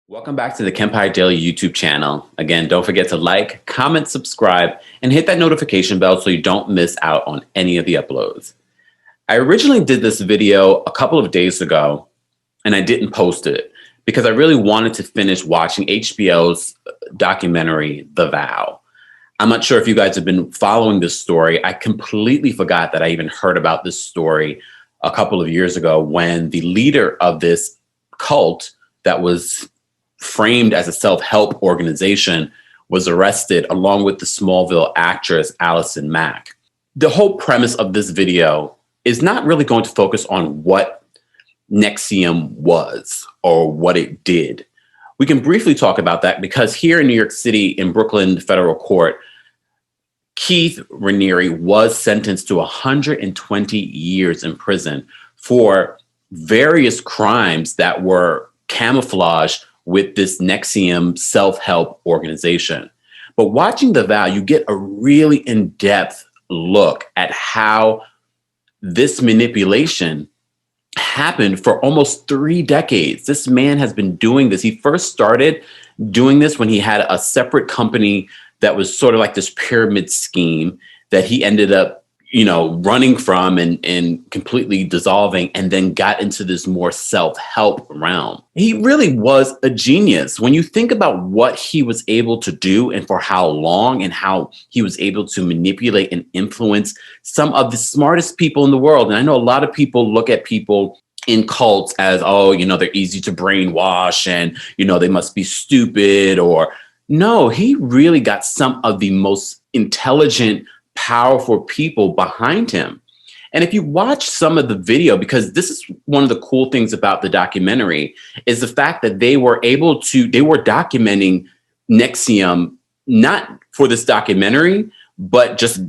Welcome back to the KEMPIRE Daily YouTube channel. Again, don't forget to like, comment, subscribe, and hit that notification bell so you don't miss out on any of the uploads. I originally did this video a couple of days ago, and I didn't post it because I really wanted to finish watching HBO's documentary, The VOW. I'm not sure if you guys have been following this story. I completely forgot that I even heard about this story a couple of years ago when the leader of this cult that was framed as a self-help organization was arrested along with the Smallville actress Allison Mack. The whole premise of this video is not really going to focus on what NXIVM was or what it did. We can briefly talk about that because here in New York City in Brooklyn Federal Court, Keith Raniere was sentenced to 120 years in prison for various crimes that were camouflaged with this NXIVM self-help organization. But watching The VOW, you get a really in-depth look at how this manipulation happened for almost 3 decades. This man has been doing this. He first started doing this when he had a separate company that was sort of like this pyramid scheme that he ended up running from and completely dissolving, and then got into this more self-help realm. He really was a genius. When you think about what he was able to do and for how long, and how he was able to manipulate and influence some of the smartest people in the world. And I know a lot of people look at people in cults as, they're easy to brainwash and, they must be stupid. Or no, he really got some of the most intelligent, powerful people behind him. And if you watch some of the video, because this is one of the cool things about the documentary, is the fact that they were documenting NXIVM, not for this documentary, but just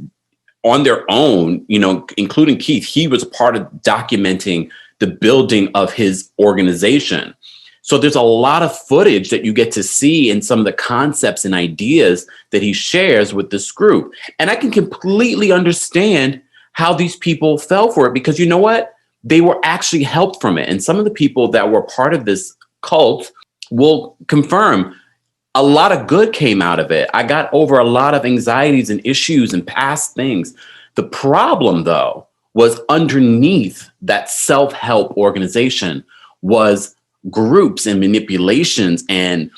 on their own, including Keith. He was part of documenting the building of his organization. So there's a lot of footage that you get to see in some of the concepts and ideas that he shares with this group. And I can completely understand how these people fell for it, because you know what? They were actually helped from it. And some of the people that were part of this cult will confirm a lot of good came out of it. I got over a lot of anxieties and issues and past things. The problem, though, was underneath that self-help organization was groups and manipulations and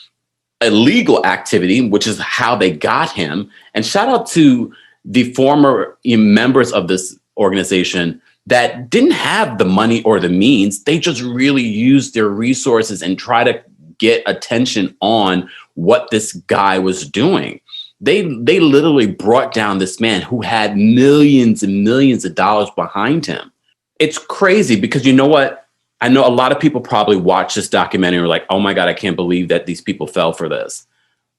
illegal activity, which is how they got him. And shout out to the former members of this organization that didn't have the money or the means. They just really used their resources and try to get attention on what this guy was doing. They literally brought down this man who had millions and millions of dollars behind him. It's crazy because you know what? I know a lot of people probably watch this documentary and are like, oh my God, I can't believe that these people fell for this.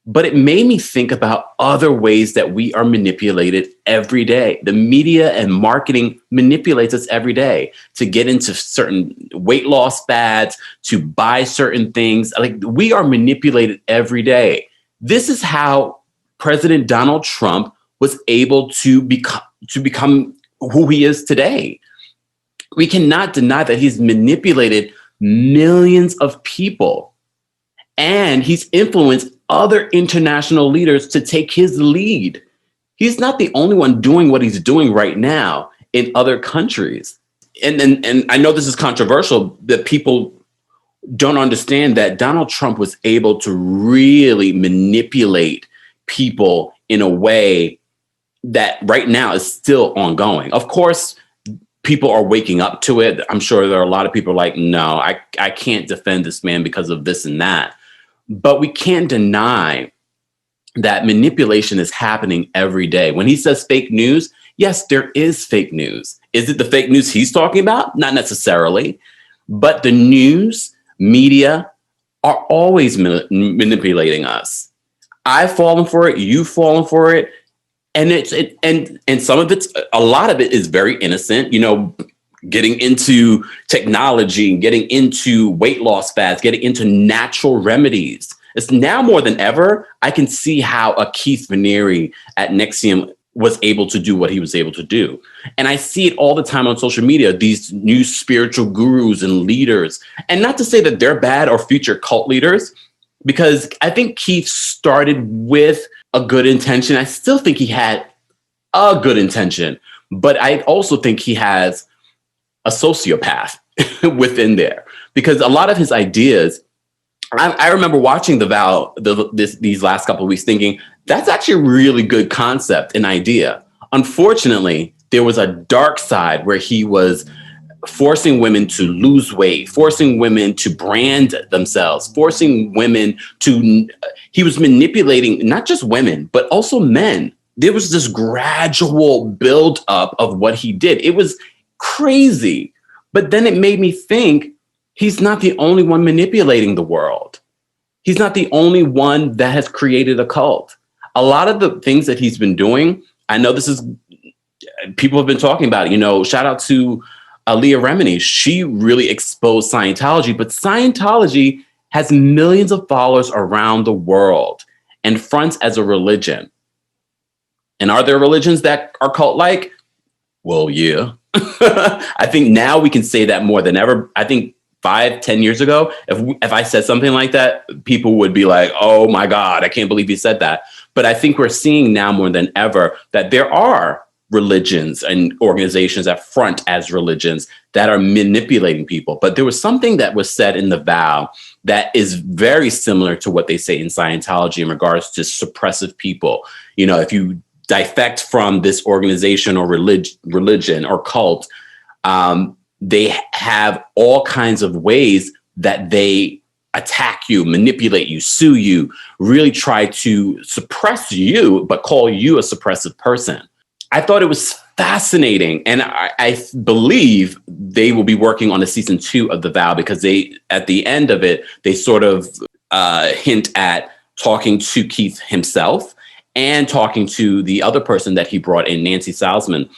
But it made me think about other ways that we are manipulated every day. The media and marketing manipulates us every day to get into certain weight loss fads, to buy certain things. Like, we are manipulated every day. This is how President Donald Trump was able to become who he is today. We cannot deny that he's manipulated millions of people, and he's influenced other international leaders to take his lead. He's not the only one doing what he's doing right now in other countries. And I know this is controversial, that people don't understand that Donald Trump was able to really manipulate people in a way that right now is still ongoing. Of course, people are waking up to it. I'm sure there are a lot of people like, no, I can't defend this man because of this and that. But we can't deny that manipulation is happening every day. When he says fake news, yes, there is fake news. Is it the fake news he's talking about? Not necessarily. But the news, media are always manipulating us. I've fallen for it. You've fallen for it. And and some of a lot of it is very innocent, getting into technology and getting into weight loss fads, getting into natural remedies. It's now more than ever, I can see how a Keith Raniere at NXIVM was able to do what he was able to do. And I see it all the time on social media, these new spiritual gurus and leaders. And not to say that they're bad or future cult leaders, because I think Keith started with a good intention. I still think he had a good intention, but I also think he has a sociopath within there, because a lot of his ideas, I remember watching The Vow these last couple of weeks thinking, that's actually a really good concept and idea. Unfortunately, there was a dark side where he was forcing women to lose weight, forcing women to brand themselves, forcing women to, he was manipulating not just women, but also men. There was this gradual build up of what he did. It was crazy. But then it made me think, he's not the only one manipulating the world. He's not the only one that has created a cult. A lot of the things that he's been doing, I know this is, people have been talking about it, you know, shout out to Leah Remini. She really exposed Scientology, but Scientology has millions of followers around the world and fronts as a religion. And are there religions that are cult-like? Well, yeah. I think now we can say that more than ever. I think 5-10 years ago, if I said something like that, people would be like, oh my God, I can't believe you said that. But I think we're seeing now more than ever that there are religions and organizations that front as religions that are manipulating people. But there was something that was said in The Vow that is very similar to what they say in Scientology in regards to suppressive people. You know, if you defect from this organization or religion or cult, they have all kinds of ways that they attack you, manipulate you, sue you, really try to suppress you, but call you a suppressive person. I thought it was fascinating. And I believe they will be working on a season 2 of The Vow, because they, at the end of it, they sort of hint at talking to Keith himself and talking to the other person that he brought in, Nancy Salzman,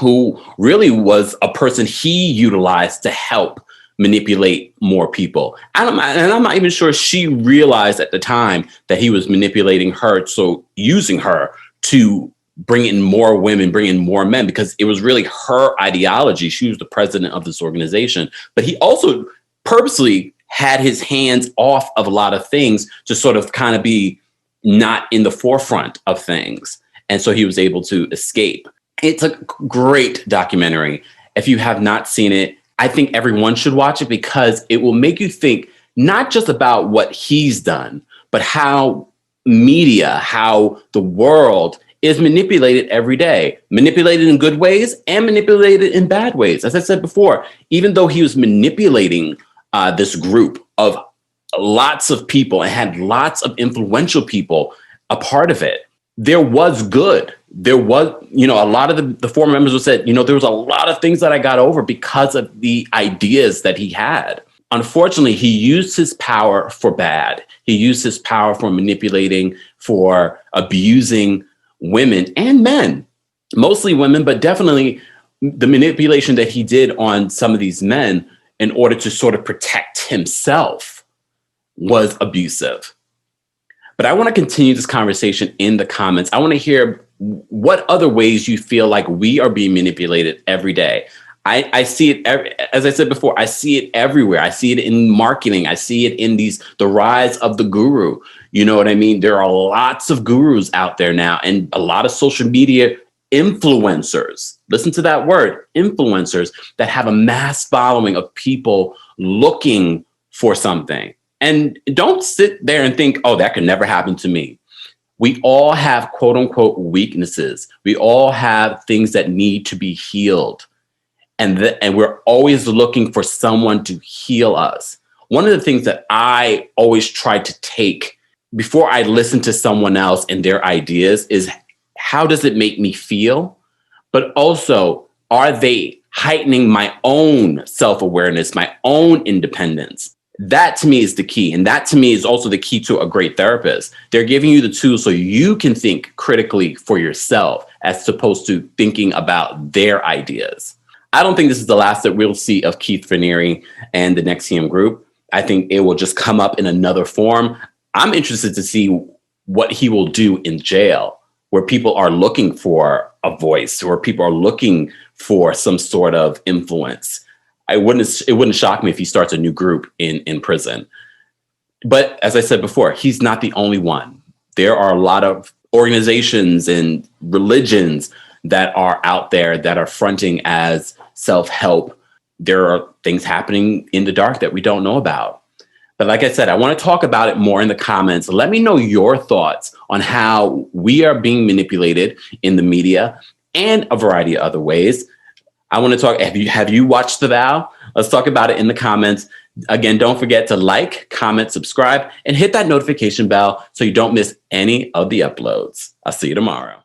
who really was a person he utilized to help manipulate more people. And I'm not even sure she realized at the time that he was manipulating her, so using her to bring in more women, bring in more men, because it was really her ideology. She was the president of this organization, but he also purposely had his hands off of a lot of things to sort of kind of be not in the forefront of things. And so he was able to escape. It's a great documentary. If you have not seen it, I think everyone should watch it, because it will make you think not just about what he's done, but how media, how the world is manipulated every day, manipulated in good ways and manipulated in bad ways. As I said before, even though he was manipulating this group of lots of people and had lots of influential people a part of it, there was good. There was, you know, a lot of the former members have said, you know, there was a lot of things that I got over because of the ideas that he had. Unfortunately, he used his power for bad. He used his power for manipulating, for abusing women and men, mostly women, but definitely the manipulation that he did on some of these men in order to sort of protect himself was abusive. But I want to continue this conversation in the comments. I want to hear what other ways you feel like we are being manipulated every day. I see it, as I said before, I see it everywhere. I see it in marketing. I see it in the rise of the guru. You know what I mean? There are lots of gurus out there now, and a lot of social media influencers. Listen to that word, influencers, that have a mass following of people looking for something. And don't sit there and think, oh, that could never happen to me. We all have quote unquote weaknesses. We all have things that need to be healed. And we're always looking for someone to heal us. One of the things that I always try to take before I listen to someone else and their ideas is, how does it make me feel? But also, are they heightening my own self-awareness, my own independence? That to me is the key. And that to me is also the key to a great therapist. They're giving you the tools so you can think critically for yourself, as opposed to thinking about their ideas. I don't think this is the last that we'll see of Keith Raniere and the NXIVM group. I think it will just come up in another form. I'm interested to see what he will do in jail, where people are looking for a voice, where people are looking for some sort of influence. It wouldn't shock me if he starts a new group in prison. But as I said before, he's not the only one. There are a lot of organizations and religions that are out there that are fronting as self-help. There are things happening in the dark that we don't know about. But like I said, I want to talk about it more in the comments. Let me know your thoughts on how we are being manipulated in the media and a variety of other ways. I want to talk, have you watched The Vow? Let's talk about it in the comments. Again, don't forget to like, comment, subscribe, and hit that notification bell so you don't miss any of the uploads. I'll see you tomorrow.